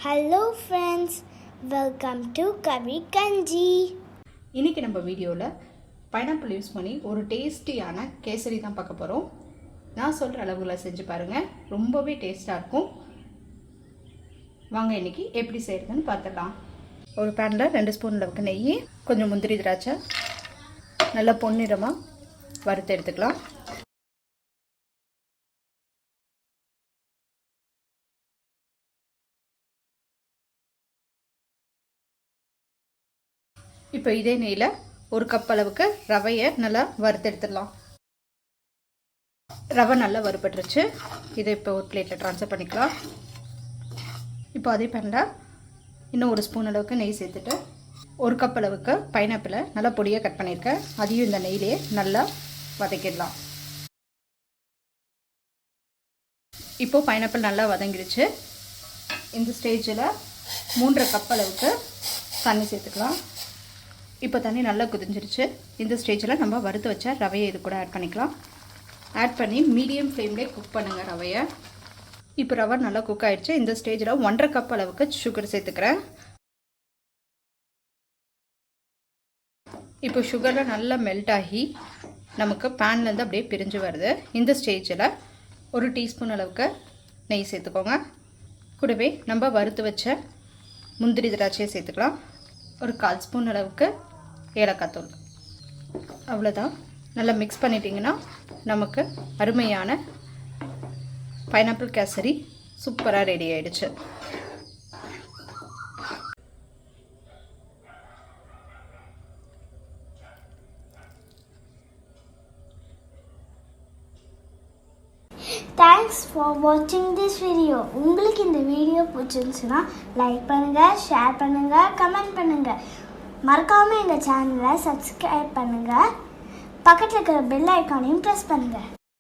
Hello friends, welcome to Kavi Kanji. இன்னைக்கு நம்ம வீடியோவில் பைனாப்பிள் யூஸ் பண்ணி ஒரு டேஸ்டியான கேசரி தான் பார்க்க போகிறோம். நான் சொல்கிற அளவுகளை செஞ்சு பாருங்கள், ரொம்பவே டேஸ்ட்டாக இருக்கும். வாங்க இன்னைக்கு எப்படி செய்கிறதுன்னு பார்த்துடலாம். ஒரு பேனில் 2 ஸ்பூன் அளவுக்கு நெய், கொஞ்சம் முந்திரி திராட்சை நல்லா பொன்னிறமாக வறுத்து எடுத்துக்கலாம். இப்போ இதே நெய்யில் 1 கப் அளவுக்கு ரவையை நல்லா வறுத்தெடுத்துடலாம். ரவை நல்லா வறுபட்டுருச்சு. இதை இப்போ ஒரு பிளேட்டில் ட்ரான்ஸ்ஃபர் பண்ணிக்கலாம். இப்போ அதே பேனில் இன்னும் 1 ஸ்பூன் அளவுக்கு நெய் சேர்த்துட்டு 1 கப் அளவுக்கு பைனாப்பிளை நல்லா பொடியாக கட் பண்ணியிருக்கேன். அதையும் இந்த நெய்யிலே நல்லா வதக்கிடலாம். இப்போது பைனாப்பிள் நல்லா வதங்கிடுச்சு. இந்த ஸ்டேஜில் 3.5 கப் அளவுக்கு தண்ணி சேர்த்துக்கலாம். இப்போ தண்ணி நல்லா கொதிஞ்சிருச்சு. இந்த ஸ்டேஜில் நம்ம வறுத்து வச்ச ரவையை இது கூட ஆட் பண்ணிக்கலாம். ஆட் பண்ணி மீடியம் ஃப்ளேம்லேயே குக் பண்ணுங்கள் ரவையை. இப்போ ரவை நல்லா குக் ஆகிடுச்சு. இந்த ஸ்டேஜில் 1.5 கப் அளவுக்கு சுகர் சேர்த்துக்கிறேன். இப்போ சுகரில் நல்லா மெல்ட் ஆகி நமக்கு பேன்லேருந்து அப்படியே பிரிஞ்சு வருது. இந்த ஸ்டேஜில் 1 டீஸ்பூன் அளவுக்கு நெய் சேர்த்துக்கோங்க. கூடவே நம்ம வறுத்து வச்ச முந்திரி திராட்சையை சேர்த்துக்கலாம். ஒரு 1/4 ஸ்பூன் அளவுக்கு ஏலக்காய் தூள். அவ்வளோதான். நல்லா மிக்ஸ் பண்ணிட்டிங்கன்னா நமக்கு அருமையான பைனாப்பிள் கேசரி சூப்பராக ரெடி ஆகிடுச்சு. Thanks for watching this video. உங்களுக்கு இந்த வீடியோ பிடிச்சிருந்துச்சுன்னா லைக் பண்ணுங்கள், ஷேர் பண்ணுங்கள், கமெண்ட் பண்ணுங்கள். மறக்காமல் எங்கள் சேனலை சப்ஸ்கிரைப் பண்ணுங்கள். பக்கத்தில் இருக்கிற பெல் ஐக்கானையும் ப்ரெஸ் பண்ணுங்கள்.